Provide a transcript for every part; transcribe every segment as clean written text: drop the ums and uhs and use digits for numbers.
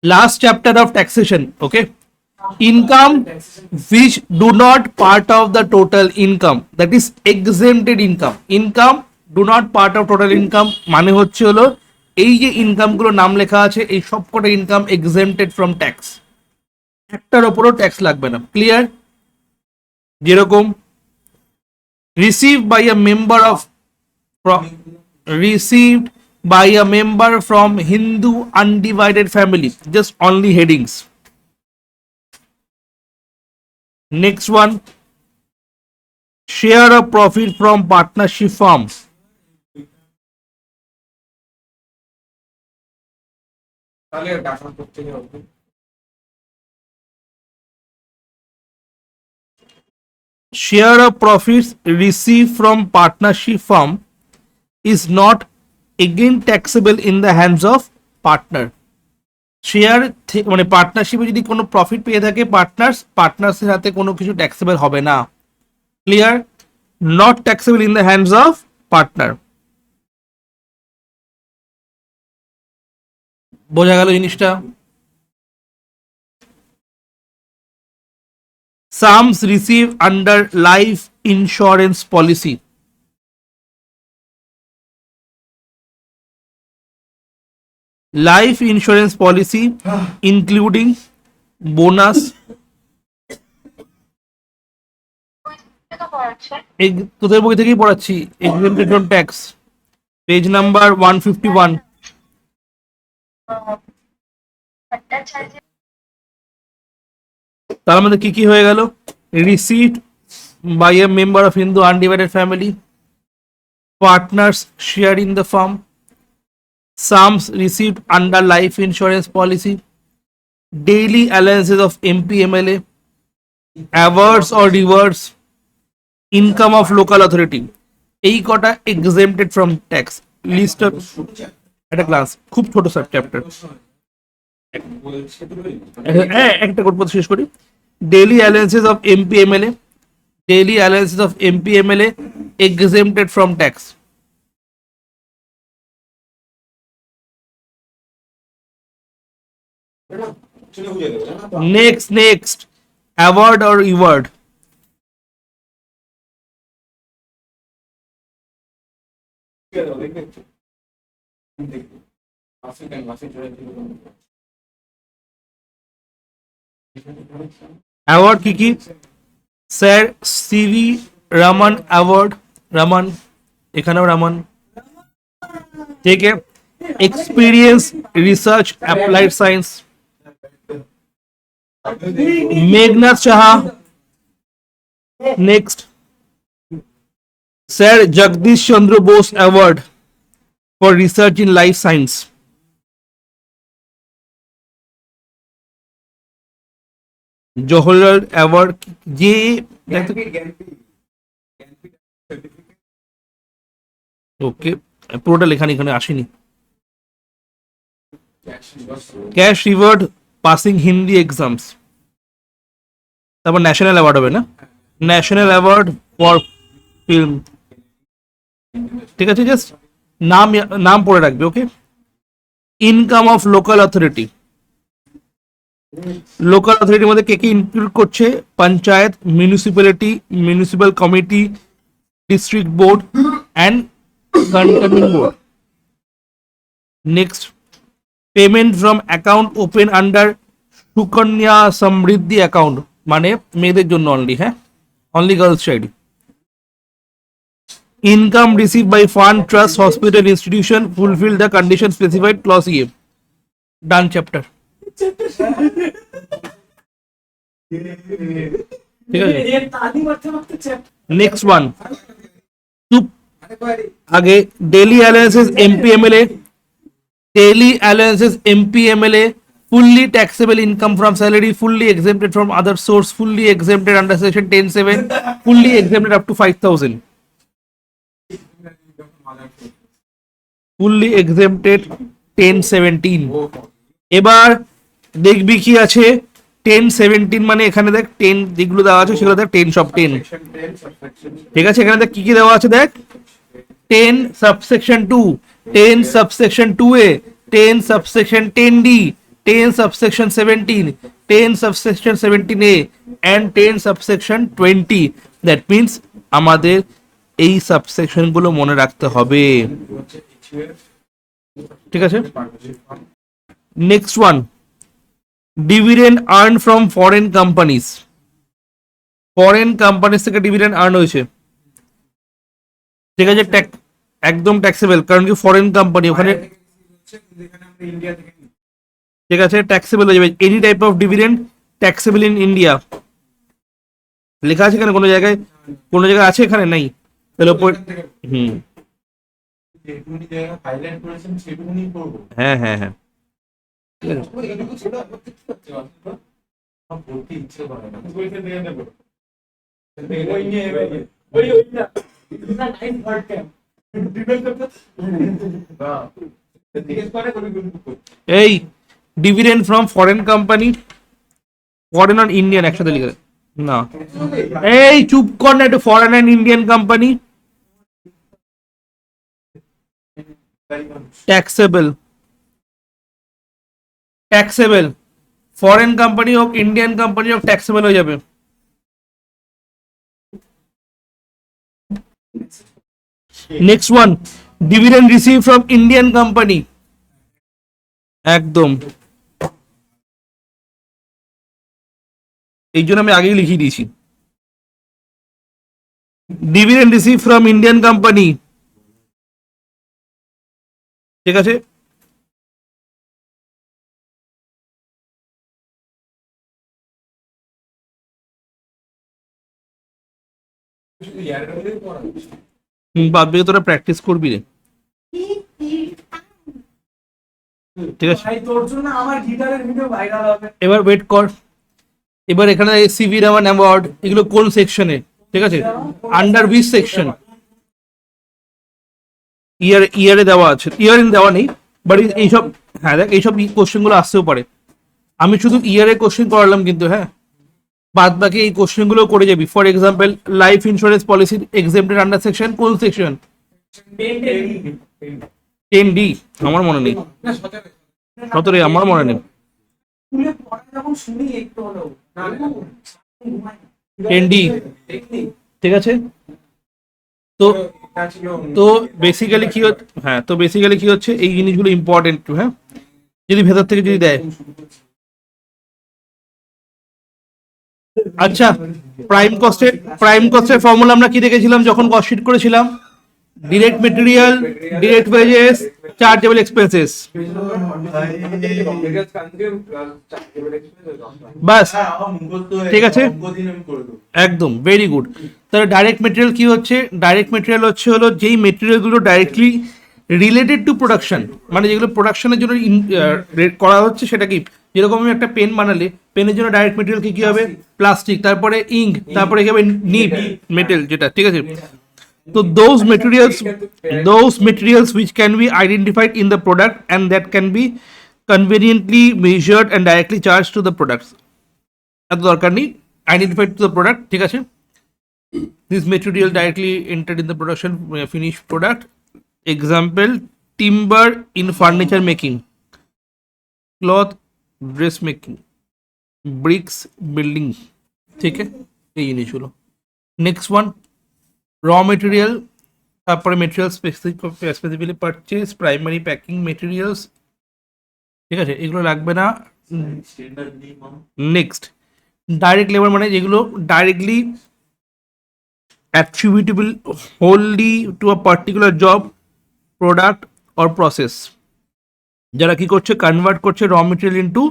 Last chapter of taxation. Okay. Income which do not part of the total income, that is exempted income. Income do not part of total income মানে হচ্ছে হলো এই যে income গুলো নাম লেখা আছে এই সবকটা ইনকাম এক্সেমটেড ফ্রম ট্যাক্স, একটার ওপরও ট্যাক্স লাগবে না। ক্লিয়ার? যেরকম received by a member of received by a member from Hindu undivided family, just only headings. Next one, share of profit from partnership firms. Share of profits received from partnership firm is not again taxable in the hands of partner. Share মানে পার্টনারশিপে যদি কোনো profit পেয়ে থাকে পার্টনার্সের হাতে কোনো কিছু taxable হবে না। Clear? Not taxable in the hands of partner. বোঝা গেল জিনিসটা? Sums receive under life insurance policy. Life insurance policy including bonus, তোদের বই থেকেই পড়াচ্ছি, exempted from tax, page number 151। তার মধ্যে কি কি হয়ে গেল? Received by a member of Hindu undivided family, partners share in the firm, sums received under life insurance policy, daily allowances of MP MLA, awards or rewards, income of local authority, এই কটা exempted from tax list of একটা class খুব ছোট sub chapter. একটা করব শেষ করি। daily allowances of MP MLA, daily allowances of MP MLA exempted from tax. Next, award or reward. Award কি কি? Sir CV Raman award, Raman, এখানেও রামান। ঠিক আছে। Experience research applied science, Meghnath Saha. Next, sir Jagadish Chandra Bose award for research in life science. Jawaharlal award যে ওকে পুরোটা লেখানি এখানে আসেনি। Cash reward passing Hindi exams, তারপর ন্যাশনাল অ্যাওয়ার্ড হবে না? National award for film. ঠিক আছে, জাস্ট নাম পড়ে রাখবে। Okay. Income of local authority, local অথরিটির মধ্যে কে কে ইনক্লুড করছে? Panchayat, municipality, municipal committee, district board and cantonment board. Next, payment from account open under Sukanya Samriddhi account, মানে মেয়েদের জন্য অনলি, হ্যাঁ, only girls child. Income receive by fund, trust, hospital, institution fulfil the condition specified clause A. Done chapter. ঠিক আছে। Next one, আগে daily allowances MP MLA, daily allowances MPMLA, fully taxable income from salary, fully exempted from other source, fully exempted under section 10(7), fully exempted up to 5,000, fully exempted 10(17). এবার দেখবি কি আছে 10(17) মানে এখানে দেখ 10 যেগুলো দেওয়া আছে সেগুলো দেখ 10 সব 10। ঠিক আছে, এখানে দেখ কি কি দেওয়া আছে দেখ, 10 subsection 2, 10 subsection 2A, 10 subsection 10D, 10 subsection 17, 10 subsection 17A and 10 subsection 20. That means আমাদের এই সাবসেকশন গুলো মনে রাখতে হবে, ঠিক আছে। Next one, dividend earn from foreign companies. Foreign companies থেকে ডিভিডেন্ড আর্ন হয়েছে, ঠিক আছে, একদম ট্যাক্সেবল, কারণ কি ফরেন কোম্পানি ওখানে, ঠিক আছে, ট্যাক্সেবল হয়ে যাবে। Any type of dividend taxable in India লেখা আছে এখানে, কোনো জায়গায় আছে, এখানে নাই, তাহলে ওপর হ্যাঁ হ্যাঁ হ্যাঁ এই dividend from foreign company, foreign আর ইন্ডিয়ান একসাথে লিখে না, এই চুপ কর না একটু, foreign and Indian company taxable, taxable, foreign company হোক ইন্ডিয়ান কোম্পানি হোক ট্যাক্সেবল হয়ে যাবে। Next one, dividend receive from Indian company, একদম, এই জন্য আমি আগেই লিখিয়ে দিয়েছি, dividend receive from Indian company, ঠিক আছে। ভাববি তোরা প্র্যাকটিস করবি রে, ঠিক আছে। এবার ওয়েট কর, এবার এখানে সিভি রামান অ্যাওয়ার্ড এগুলো কোন সেকশনে, ঠিক আছে, আন্ডার উইচ সেকশন, ইয়ারে দেওয়া আছে, ইয়ার দেওয়া নেই, বাট এইসব, হ্যাঁ দেখ এইসব কোশ্চেন গুলো আসতেও পারে, আমি শুধু ইয়ারে কোশ্চেন করালাম কিন্তু, হ্যাঁ বাদ বাকি এই কোশ্চেন গুলো করে যাবি। For example life insurance policy exempted under section, কোন সেকশন, 10D, আমার মনে নেই, 17, আমার মনে নেই, 10D, ঠিক আছে। তো তো বেসিক্যালি কি হচ্ছে, হ্যাঁ তো বেসিক্যালি কি হচ্ছে, এই জিনিসগুলো ইম্পর্টেন্ট, হ্যাঁ যদি ভেতর থেকে যদি দেয়। আচ্ছা, প্রাইম কস্টের ফর্মুলা আমরা কি দেখেছিলাম যখন কস্ট শিট করেছিলাম, direct material, direct wages, chargeable expenses, বাস, ঠিক আছে, একদম ভেরি গুড। তাহলে ডাইরেক্ট মেটেরিয়াল কি হচ্ছে, ডাইরেক্ট মেটেরিয়াল হলো যেই মেটেরিয়ালগুলো ডাইরেক্টলি রিলেটেড টু প্রোডাকশন, মানে যেগুলো প্রোডাকশনের জন্য করা হচ্ছে, সেটা কি, যেরকম আমি একটা পেন বানালে পেনের জন্য ডাইরেক্ট মেটেরিয়াল কি হবে, প্লাস্টিক, তারপরে ইঙ্ক, তারপরে কি হবে, নিব মেটেল যেটা, ঠিক আছে। তো those materials which can be identified in the product and that can be conveniently measured and directly charged to the products, এত দরকার নেই, identified to the product, ঠিক আছে। This material directly entered in the production finished product, example timber in furniture making, cloth dress making, bricks building, ঠিক আছে, এই জিনিসগুলো। Next one, র মেটেরিয়াল, তারপরে material specifically purchase, primary packing materials, ঠিক আছে, এগুলো লাগবে না। নেক্সট, ডাইরেক্ট লেবার, মানে যেগুলো directly অ্যাট্রিবিউটেবল wholly to a particular job, product or process, যারা কি করছে, কনভার্ট করছে র মেটেরিয়াল ইনটু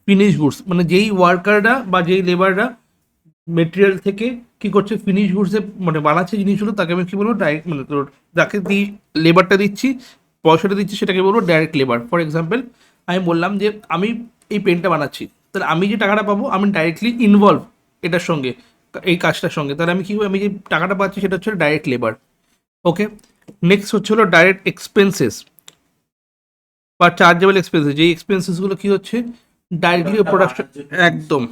ফিনিশ গুডস, মানে যেই ওয়ার্কাররা বা যেই লেবাররা মেটেরিয়াল থেকে কি করছে, ফিনিশ গুডসে মানে বানাচ্ছে জিনিসগুলো, তাকে আমি কি বলবো, ডাইরেক্ট, মানে যাকে লেবারটা দিচ্ছি, পয়সাটা দিচ্ছি, সেটাকে বলবো ডাইরেক্ট লেবার। ফর এক্সাম্পল আমি বললাম যে আমি এই পেনটা বানাচ্ছি, তাহলে আমি যে টাকাটা পাবো, আমি ডাইরেক্টলি ইনভলভ এটার সঙ্গে, এই কাজটার সঙ্গে, তাহলে আমি কি, আমি যে টাকাটা পাচ্ছি সেটা হচ্ছে ডাইরেক্ট লেবার। ওকে, নেক্সট হচ্ছে হলো ডাইরেক্ট এক্সপেন্সেস বা চার্জেবল এক্সপেন্সেস, যেই এক্সপেন্সেসগুলো কি হচ্ছে ডাইরেক্টলি প্রোডাকশন, একদম,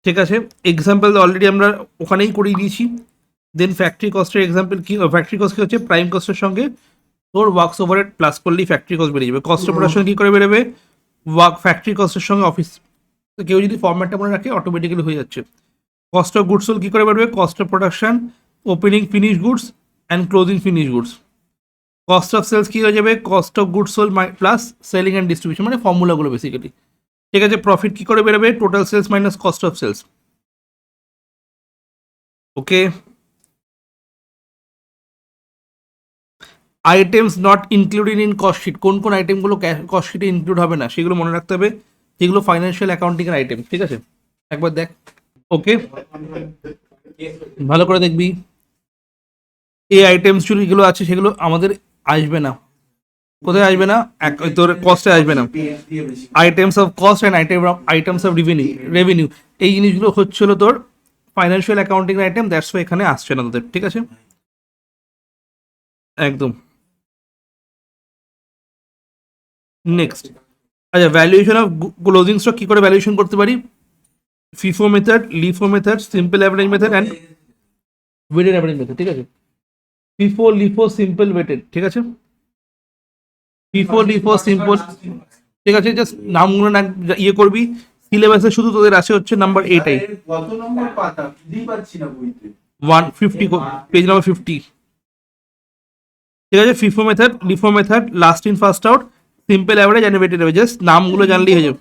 ঠিক আছে। এক্সাম্পল অলরেডি আমরা ওখানেই করিয়ে দিয়েছি। দেন ফ্যাক্টরি কস্টের এক্সাম্পল কি, ফ্যাক্টরি কস্ট কি হচ্ছে প্রাইম কস্টের সঙ্গে তোর ওয়ার্কস ওভারহেড প্লাস করলেই ফ্যাক্টরি কস্ট বেরিয়ে যাবে। কস্ট অফ প্রোডাকশন কী করে বেরোবে? ফ্যাক্টরি কস্টের সঙ্গে অফিস, কেউ যদি ফর্ম্যাটটা মনে রাখে অটোমেটিক্যালি হয়ে যাচ্ছে। কস্ট অফ গুডস সোল্ড কী করে বেরোবে? Cost of production, opening finish goods and closing finish goods. Cost of sales কী হয়ে যাবে? Cost of goods sold plus selling and distribution, মানে ফর্মুলাগুলো বেসিক্যালি। ঠিক আছে, প্রফিট কী করে বেরোবে? Total sales minus cost of sales. Okay, items not included in cost sheet, কোন কোন আইটেমগুলো কস্ট শিটে ইনক্লুড হবে না সেগুলো মনে রাখতে হবে, যেগুলো ফাইন্যান্সিয়াল অ্যাকাউন্টিংয়ের আইটেম। ঠিক আছে, একবার দেখ। ওকে, ভালো করে দেখবি। এই আইটেমস যেগুলো আছে সেগুলো আমাদের আসবে না। কোথায় আসবে না? তোর কস্টে আসবে না। Items of cost and items of revenue এই জিনিসগুলো হচ্ছিল তোর financial accounting item, that's why এখানে আসছে না তোদের। ঠিক আছে, একদম। নেক্সট, আচ্ছা, ভ্যালুয়েশন অফ ক্লোজিং স্টক কী করে ভ্যালুয়েশন করতে পারি? FIFO method, LIFO method, simple average method and weighted average method. ঠিক আছে, ফিফো, লিফো, সিম্পল, ওয়েটেড। ঠিক আছে, ফিফো, লিফো, সিম্পল। ঠিক আছে, জাস্ট নামগুলো না ইয়ে করবি। সিলেবাসে শুধু তোদের আছে হচ্ছে নাম্বার 8 কত নম্বর পাতা বুঝতেই পারছি না বইতে। 150, পেজ নাম্বার 50। ঠিক আছে, FIFO method, LIFO method, last in first out, simple average and weighted average, just নামগুলো জানলেই হয়ে যাবে।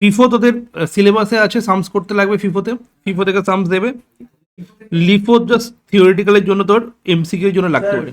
ফিফো তোদের সিলেবাসে আছে, সামস করতে লাগবে ফিফোতে, ফিফো থেকে সামস দেবে। লিফো জাস্ট থিওরিটিক্যালের জন্য তোর এমসিকিউ এর জন্য লাগতে পারে।